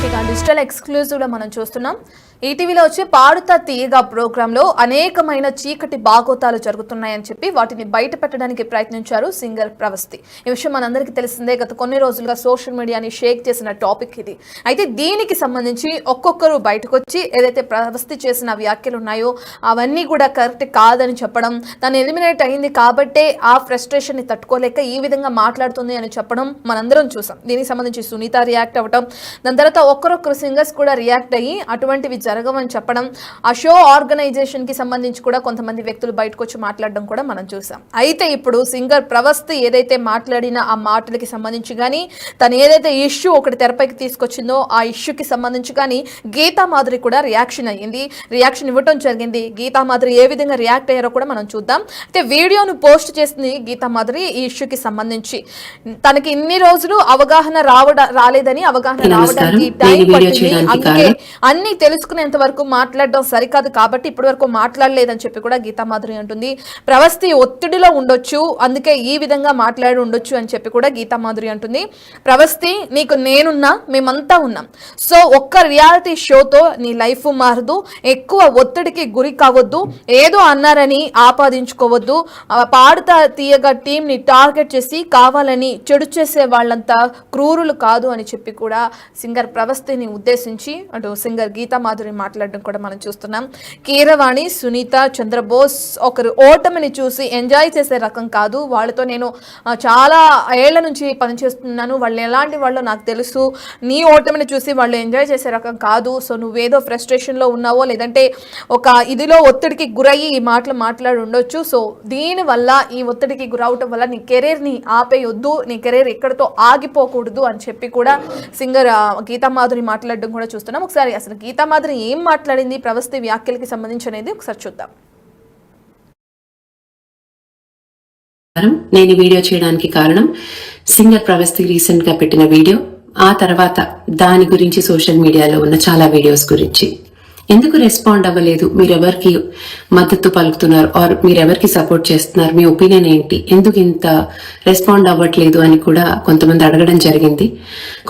ఇక digital exclusive లో మనం చూస్తున్నాం. ఈటీవీలో వచ్చే పాడుతా తీయగా ప్రోగ్రామ్ లో అనేకమైన చీకటి బాగోతాలు జరుగుతున్నాయని చెప్పి వాటిని బయట పెట్టడానికి ప్రయత్నించారు సింగర్ ప్రవస్తి. ఈ విషయం మనందరికీ తెలిసిందే. గత కొన్ని రోజులుగా సోషల్ మీడియాని షేక్ చేసిన టాపిక్ ఇది. అయితే దీనికి సంబంధించి ఒక్కొక్కరు బయటకు వచ్చి ఏదైతే ప్రవస్తి చేసిన వ్యాఖ్యలు ఉన్నాయో అవన్నీ కూడా కరెక్ట్ కాదని చెప్పడం, తను ఎలిమినేట్ అయింది కాబట్టే ఆ ఫ్రస్ట్రేషన్ ని తట్టుకోలేక ఈ విధంగా మాట్లాడుతుంది అని చెప్పడం మనందరం చూసాం. దీనికి సంబంధించి సునీత రియాక్ట్ అవ్వడం, దాని తర్వాత ఒక్కరొక్కరు సింగర్స్ కూడా రియాక్ట్ అయ్యి అటువంటివి జరగవని చెప్పడం, ఆ షో ఆర్గనైజేషన్ కి సంబంధించి కూడా కొంతమంది వ్యక్తులు బయటకు వచ్చి మాట్లాడడం కూడా మనం చూసాం. అయితే ఇప్పుడు సింగర్ ప్రవస్తి ఏదైతే మాట్లాడిన ఆ మాటలకి సంబంధించి కానీ, తను ఏదైతే ఇష్యూ ఒకటి తెరపైకి తీసుకొచ్చిందో ఆ ఇష్యూకి సంబంధించి కానీ గీతా మాధురి కూడా రియాక్షన్ ఇవ్వటం జరిగింది. గీతా మాధురి ఏ విధంగా రియాక్ట్ అయ్యారో కూడా మనం చూద్దాం. అయితే వీడియోను పోస్ట్ చేసింది గీతా మాధురి ఈ ఇష్యూకి సంబంధించి. తనకి ఇన్ని రోజులు అవగాహన రాలేదని, అవగాహన రావడానికి టైం పట్టింది, అందుకే అన్ని తెలుసుకునేంత వరకు మాట్లాడడం సరికాదు కాబట్టి ఇప్పటి వరకు మాట్లాడలేదని చెప్పి కూడా గీతా మాధురి అంటుంది. ప్రవస్తి ఒత్తిడిలో ఉండొచ్చు, అందుకే ఈ విధంగా మాట్లాడి ఉండొచ్చు అని చెప్పి కూడా గీతా మాధురి అంటుంది. ప్రవస్తి, నీకు నేనున్నా, మేమంతా ఉన్నాం. సో ఒక్క రియాలిటీ షోతో నీ లైఫ్ మారదు. ఎక్కువ ఒత్తిడికి గురి కావద్దు, ఏదో అన్నారని ఆపాదించుకోవద్దు. పాడుతా తీయగా టీం ని టార్గెట్ చేసి కావాలని చెడు చేసే వాళ్ళంతా క్రూరులు కాదు అని చెప్పి కూడా సింగర్ ప్రవస్తిని ఉద్దేశించి అటు సింగర్ గీతా మాధురి మాట్లాడడం కూడా మనం చూస్తున్నాం. కీరవాణి, సునీత, చంద్రబోస్ ఒకరు ఓటమిని చూసి ఎంజాయ్ చేసే రకం కాదు. వాళ్ళతో నేను చాలా ఏళ్ల నుంచి పనిచేస్తున్నాను, వాళ్ళు ఎలాంటి వాళ్ళు నాకు తెలుసు. నీ ఓటమిని చూసి వాళ్ళు ఎంజాయ్ చేసే రకం కాదు. సో నువ్వేదో ఫ్రస్ట్రేషన్లో ఉన్నావో లేదంటే ఒక ఇదిలో ఒత్తిడికి గురయ్యి ఈ మాటలు మాట్లాడి ఉండొచ్చు. సో దీనివల్ల ఈ ఒత్తిడికి గురవటం వల్ల నీ కెరీర్ని ఆపేయొద్దు, నీ కెరీర్ ఎక్కడితో ఆగిపోకూడదు అని చెప్పి కూడా సింగర్ గీతా మాధురి మాట్లాడడం కూడా చూస్తున్నాం. ఒకసారి అసలు గీతా మాధురి ఏం మాట్లాడింది ప్రవస్తి వ్యాఖ్యలకి సంబంధించి అనేది ఒకసారి చూద్దాం. నేను ఈ వీడియో చేయడానికి కారణం సింగర్ ప్రవస్తి రీసెంట్ గా పెట్టిన వీడియో, ఆ తర్వాత దాని గురించి సోషల్ మీడియాలో ఉన్న చాలా వీడియోస్ గురించి. ఎందుకు రెస్పాండ్ అవ్వలేదు, మీరెవరికి మద్దతు పలుకుతున్నారు ఆర్ మీరెవరికి సపోర్ట్ చేస్తున్నారు, మీ ఒపీనియన్ ఏంటి, ఎందుకు ఇంత రెస్పాండ్ అవ్వట్లేదు అని కూడా కొంతమంది అడగడం జరిగింది.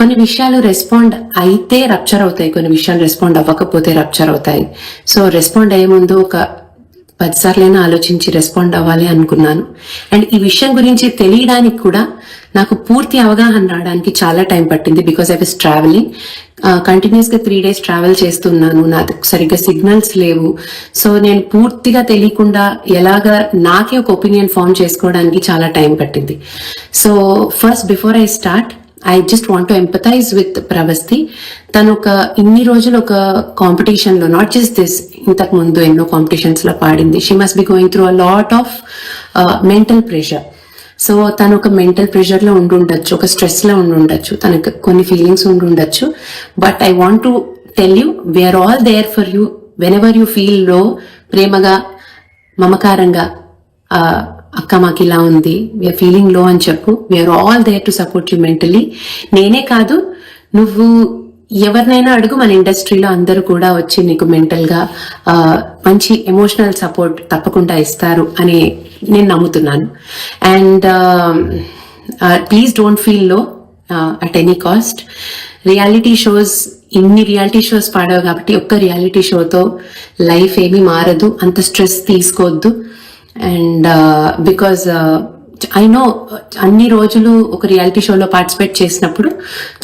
కొన్ని విషయాలు రెస్పాండ్ అయితే రప్చర్ అవుతాయి, కొన్ని విషయాలు రెస్పాండ్ అవ్వకపోతే రప్చర్ అవుతాయి. సో రెస్పాండ్ అయ్యే ముందు ఒక 10 సార్లైనా ఆలోచించి రెస్పాండ్ అవ్వాలి అనుకున్నాను. అండ్ ఈ విషయం గురించి తెలియడానికి కూడా నాకు పూర్తి అవగాహన రావడానికి చాలా టైం పట్టింది. Because I was travelling, continuous గా 3 days ట్రావెల్ చేస్తున్నాను, నాకు సరిగ్గా సిగ్నల్స్ లేవు. సో నేను పూర్తిగా తెలియకుండా ఎలాగా నాకే ఒక ఒపీనియన్ ఫార్మ్ చేసుకోవడానికి చాలా టైం పట్టింది. So first before I start, I just want to empathize with Pravasthi. తను ఇన్ని రోజులు ఒక కాంపిటీషన్ లో, నాట్ జస్ట్ దిస్, ఇంతకు ముందు ఎన్నో కాంపిటీషన్స్ లో పాడింది. She must be going through a lot of mental pressure. So తను ఒక మెంటల్ ప్రెషర్ లో ఉండుండొచ్చు, ఒక స్ట్రెస్ లో ఉండుండొచ్చు, తనకు కొన్ని ఫీలింగ్స్ ఉండుండొచ్చు. But I want to tell you, we are all there for you whenever you feel low. ప్రేమగా, మమకారంగా, అక్క మాకు ఇలా ఉంది, వీఆర్ ఫీలింగ్ లో అని చెప్పు. We are all there to support you mentally. నేనే కాదు, నువ్వు ఎవరినైనా అడుగు, మన ఇండస్ట్రీలో అందరూ కూడా వచ్చి నీకు మెంటల్ గా మంచి ఎమోషనల్ సపోర్ట్ తప్పకుండా ఇస్తారు అని నేను నమ్ముతున్నాను. అండ్ ప్లీజ్ డోంట్ ఫీల్ లో at any cost. Reality shows, ఇన్ని రియాలిటీ షోస్ పాడావు కాబట్టి ఒక్క రియాలిటీ షోతో లైఫ్ ఏమీ మారదు, అంత స్ట్రెస్ తీసుకోవద్దు. అండ్ బికాజ్ ఐ నో అన్ని రోజులు ఒక రియాలిటీ షోలో పార్టిసిపేట్ చేసినప్పుడు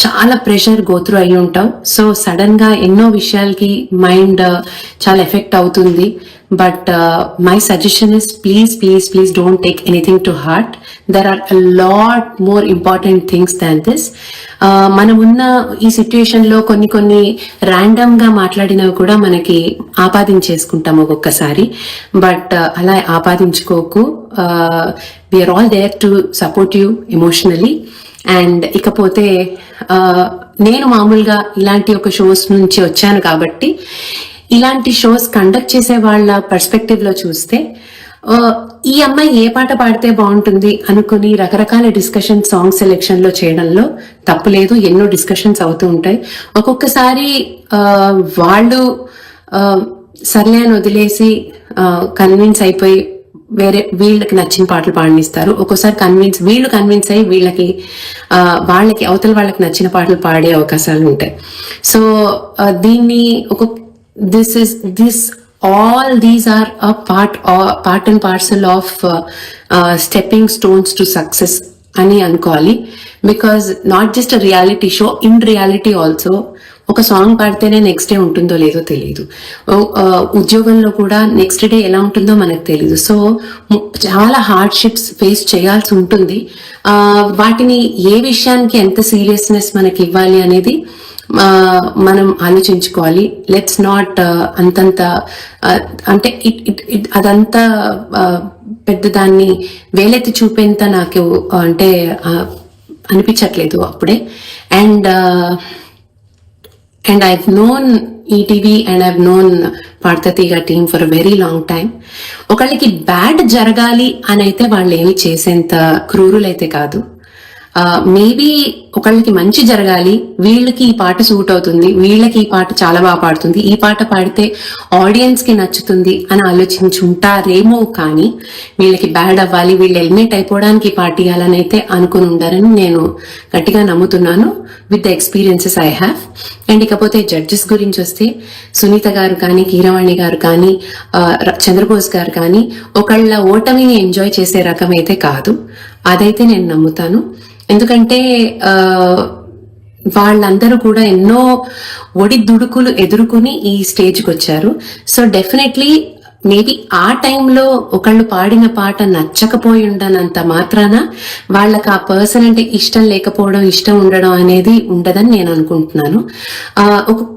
చాలా ప్రెషర్ గోత్రూ అయి ఉంటావు. సో సడన్ గా ఎన్నో విషయాలకి మైండ్ చాలా ఎఫెక్ట్ అవుతుంది. But my suggestion is please don't take anything to heart. There are a lot more important things than this. మనం ఉన్న ఈ సిచ్యుయేషన్ లో కొన్ని ర్యాండమ్ గా మాట్లాడినవి కూడా మనకి ఆపాదించేసుకుంటాం ఒక్కొక్కసారి. బట్ అలా ఆపాదించుకోకు. We are all there to support you emotionally. And ఇకపోతే నేను మామూలుగా ఇలాంటి ఒక షోస్ నుంచి వచ్చాను కాబట్టి ఇలాంటి షోస్ కండక్ట్ చేసే వాళ్ళ పర్స్పెక్టివ్ లో చూస్తే, ఈ అమ్మాయి ఏ పాట పాడితే బాగుంటుంది అనుకుని రకరకాల డిస్కషన్ సాంగ్ సెలెక్షన్ లో చేయడంలో తప్పు లేదు. ఎన్నో డిస్కషన్స్ అవుతూ ఉంటాయి. ఒక్కొక్కసారి వాళ్ళు సర్లే అని వదిలేసి కన్విన్స్ అయిపోయి వేరే వీళ్ళకి నచ్చిన పాటలు పాడనిస్తారు. ఒక్కోసారి వీళ్ళు కన్విన్స్ అయ్యి వాళ్ళకి అవతల వాళ్ళకి నచ్చిన పాటలు పాడే అవకాశాలు ఉంటాయి. సో దీన్ని all these are a part and parcel of stepping stones to success అని అనుకోవాలి. Because not just a reality show, in reality also ఒక సాంగ్ పాడితేనే నెక్స్ట్ డే ఉంటుందో లేదో తెలియదు. ఉద్యోగంలో కూడా నెక్స్ట్ డే ఎలా ఉంటుందో మనకు తెలియదు. సో చాలా హార్డ్షిప్స్ ఫేస్ చేయాల్సి ఉంటుంది. వాటిని ఏ విషయానికి ఎంత సీరియస్నెస్ మనకి ఇవ్వాలి అనేది మనం ఆలోచించుకోవాలి. లెట్స్ నాట్ అంతంత అంటే అదంతా పెద్ద దాన్ని వేలెత్తి చూపేంత నాకు అంటే అనిపించట్లేదు అప్పుడే. And I've known ETV and I've known పాడుతా తీగ team for a very long time. ఒకళ్ళకి బ్యాడ్ జరగాలి అని అయితే వాళ్ళు ఏమి చేసేంత క్రూరులైతే కాదు. మేబీ ఒకళ్ళకి మంచి జరగాలి, వీళ్ళకి ఈ పాట సూట్ అవుతుంది, వీళ్ళకి ఈ పాట చాలా బాగా పాడుతుంది, ఈ పాట పాడితే ఆడియన్స్ కి నచ్చుతుంది అని ఆలోచించుంటారేమో, కానీ వీళ్ళకి బ్యాడ్ అవ్వాలి, వీళ్ళు ఎలిమినేట్ అయిపోవడానికి ఈ పాట ఇవ్వాలని అయితే అనుకుని ఉండారని నేను గట్టిగా నమ్ముతున్నాను with the experiences I have. And ఇకపోతే జడ్జెస్ గురించి వస్తే సునీత గారు కానీ, కీరవాణి గారు కానీ, చంద్రబోస్ గారు కానీ ఒకళ్ళ ఓటమిని ఎంజాయ్ చేసే రకం అయితే కాదు. అదైతే నేను నమ్ముతాను. ఎందుకంటే వాళ్ళందరూ కూడా ఎన్నో ఒడిదుడుకులు ఎదుర్కొని ఈ స్టేజ్కి వచ్చారు. సో డెఫినెట్లీ మేబీ ఆ టైంలో ఒకళ్ళు పాడిన పాట నచ్చకపోయి ఉండనంత మాత్రాన వాళ్ళకి ఆ పర్సన్ అంటే ఇష్టం లేకపోవడం, ఇష్టం ఉండడం అనేది ఉండదని నేను అనుకుంటున్నాను.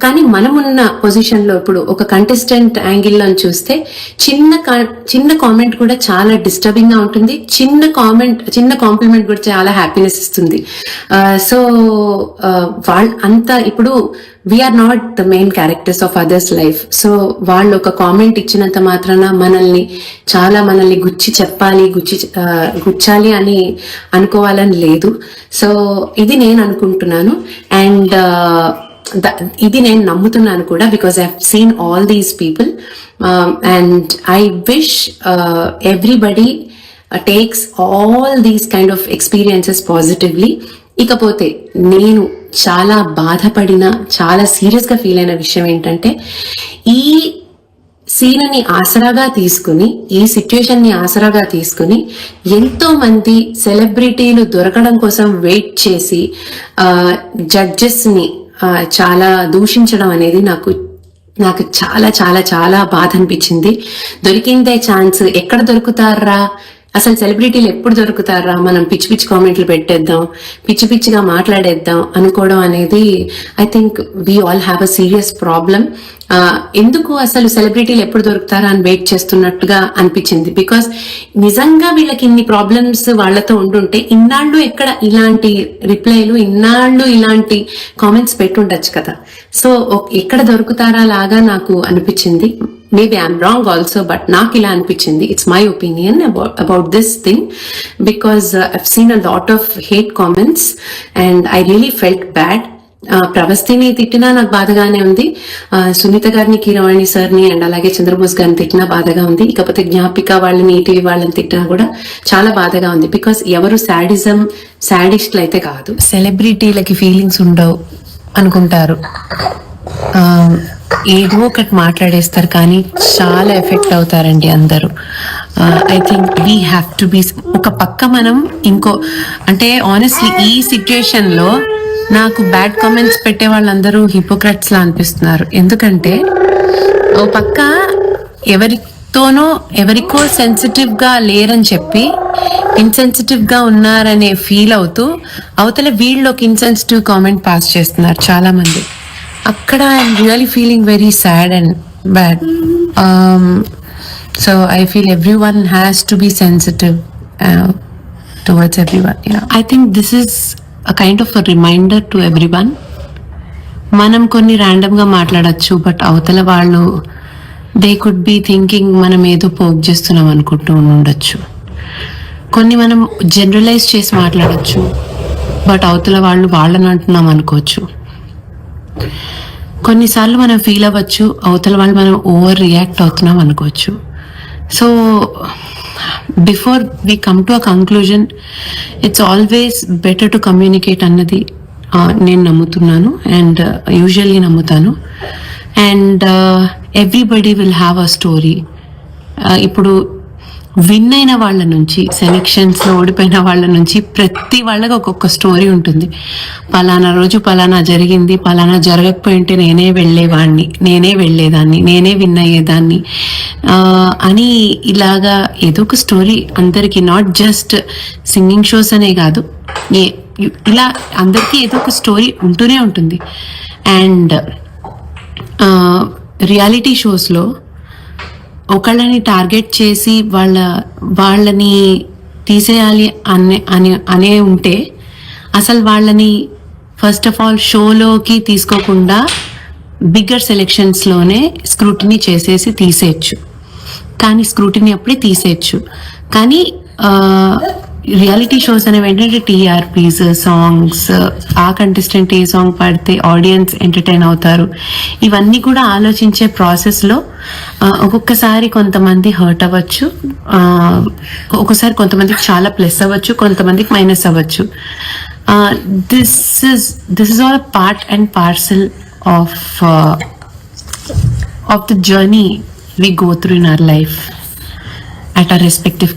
కానీ మనమున్న పొజిషన్ లో ఇప్పుడు ఒక కంటెస్టెంట్ యాంగిల్లో చూస్తే చిన్న కామెంట్ కూడా చాలా డిస్టర్బింగ్ గా ఉంటుంది, చిన్న కాంప్లిమెంట్ కూడా చాలా హ్యాపీనెస్ ఇస్తుంది. సో అంతా ఇప్పుడు we are not the main characters of others life. So వాళ్ళు ఒక కామెంట్ ఇచ్చినంత మాత్రాన మనల్ని గుచ్చాలి అని అనుకోవాలని లేదు. సో ఇది నేను అనుకుంటున్నాను. అండ్ ఇది నేను నమ్ముతున్నాను కూడా, because I have seen all these people. And I wish everybody takes all these kind of experiences positively. ఇకపోతే నేను చాలా బాధపడిన, చాలా సీరియస్ గా ఫీల్ అయిన విషయం ఏంటంటే, ఈ సీన్ని ఆసరాగా తీసుకుని, ఈ సిచ్యుయేషన్ ని ఆసరాగా తీసుకుని ఎంతో మంది సెలబ్రిటీలు దొరకడం కోసం వెయిట్ చేసి జడ్జెస్ ని చాలా దూషించడం అనేది నాకు చాలా చాలా చాలా బాధ అనిపించింది. దొరికిందే ఛాన్స్, ఎక్కడ దొరుకుతారా అసలు సెలబ్రిటీలు ఎప్పుడు దొరుకుతారా, మనం పిచ్చి పిచ్చి కామెంట్లు పెట్టేద్దాం, పిచ్చి పిచ్చిగా మాట్లాడేద్దాం అనుకోవడం అనేది I think we all have a serious problem. ఎందుకు అసలు సెలబ్రిటీలు ఎప్పుడు దొరుకుతారా అని వెయిట్ చేస్తున్నట్టుగా అనిపించింది. బికాస్ నిజంగా వీళ్ళకి ఇన్ని ప్రాబ్లమ్స్ వాళ్ళతో ఉండుంటే ఇన్నాళ్ళు ఎక్కడ ఇలాంటి రిప్లైలు, ఇన్నాళ్ళు ఇలాంటి కామెంట్స్ పెట్టుండొచ్చు కదా. సో ఎక్కడ దొరుకుతారా లాగా నాకు అనిపించింది. Maybe I'm wrong also, but నాకు ఇలా అనిపించింది. It's my opinion about this thing, because I've seen a lot of hate comments and I really felt bad. ప్రవస్తిని తిట్టినా నాకు బాధగానే ఉంది, సునీత గారిని, కీరవాణి సార్ని అండ్ అలాగే చంద్రబోస్ గారిని తిట్టినా బాధగా ఉంది. ఇకపోతే జ్ఞాపిక వాళ్ళని, ఈటీవీ వాళ్ళని తిట్టినా కూడా చాలా బాధగా ఉంది. బికాస్ ఎవరు సాడిస్ట్లు అయితే కాదు. సెలబ్రిటీలకి ఫీలింగ్స్ ఉండవు అనుకుంటారు, ఏదో ఒకటి మాట్లాడేస్తారు, కానీ చాలా ఎఫెక్ట్ అవుతారండి అందరూ. I think we have to be ఒక పక్క మనం అంటే ఆనెస్ట్లీ ఈ సిచ్యుయేషన్ లో నాకు బ్యాడ్ కామెంట్స్ పెట్టే వాళ్ళందరూ హిపోక్రట్స్ లా అనిపిస్తున్నారు. ఎందుకంటే ఓ పక్క ఎవరికో సెన్సిటివ్ గా లేరని చెప్పి ఇన్సెన్సిటివ్ గా ఉన్నారనే ఫీల్ అవుతూ అవతల వీళ్ళు ఒక ఇన్సెన్సిటివ్ కామెంట్ పాస్ చేస్తున్నారు చాలా మంది. అక్కడ I'm really feeling very sad and bad. So I feel everyone has to be sensitive towards everyone. I think this is a kind of a reminder to everyone. మనం కొన్ని random గా మాట్లాడచ్చు, but అవతల వాళ్ళు దే కుడ్ బీ థింకింగ్ మనం ఏదో poke చేస్తున్నాం అనుకుంటూ ఉండొచ్చు. కొన్ని మనం జనరలైజ్ చేసి మాట్లాడచ్చు, బట్ అవతల వాళ్ళని అంటున్నాం అనుకోవచ్చు. కొన్నిసార్లు మనం ఫీల్ అవ్వచ్చు, అవతల వాళ్ళు మనం ఓవర్ రియాక్ట్ అవుతున్నాం అనుకోవచ్చు. So before we come to a conclusion it's always better to communicate అన్నది నేను నమ్ముతున్నాను అండ్ యూజువల్లీ నమ్ముతాను. And everybody will have a story. ఇప్పుడు విన్ అయిన వాళ్ళ నుంచి, సెలెక్షన్స్లో ఓడిపోయిన వాళ్ళ నుంచి ప్రతి వాళ్ళకి ఒక్కొక్క స్టోరీ ఉంటుంది. పలానా రోజు పలానా జరిగింది, పలానా జరగకపోయింటే నేనే వెళ్ళేవాడిని, నేనే వెళ్ళేదాన్ని, నేనే విన్ అయ్యేదాన్ని అని ఇలాగా ఏదో ఒక స్టోరీ అందరికీ, నాట్ జస్ట్ సింగింగ్ షోస్ అనే కాదు, ఇలా అందరికీ ఏదో ఒక స్టోరీ ఉంటూనే ఉంటుంది. అండ్ రియాలిటీ షోస్లో ఒకళ్ళని టార్గెట్ చేసి వాళ్ళని తీసేయాలి అనే ఉంటే అసలు వాళ్ళని ఫస్ట్ ఆఫ్ ఆల్ షోలోకి తీసుకోకుండా బిగ్గర్ సెలెక్షన్స్లోనే స్క్రూటినీ చేసేసి తీసేయచ్చు. కానీ స్క్రూటినీ అప్పుడే తీసేయచ్చు. కానీ రియాలిటీ షోస్ అనేవి ఏంటంటే టీఆర్పీస్, సాంగ్స్, ఆ కంటెస్టెంట్ ఏ సాంగ్ పాడితే ఆడియన్స్ ఎంటర్టైన్ అవుతారు, ఇవన్నీ కూడా ఆలోచించే ప్రాసెస్లో ఒక్కొక్కసారి కొంతమంది హర్ట్ అవ్వచ్చు, ఒక్కొక్కసారి కొంతమందికి చాలా ప్లస్ అవ్వచ్చు, కొంతమందికి మైనస్ అవ్వచ్చు. This is all part and parcel of the journey we go through in our life at our respective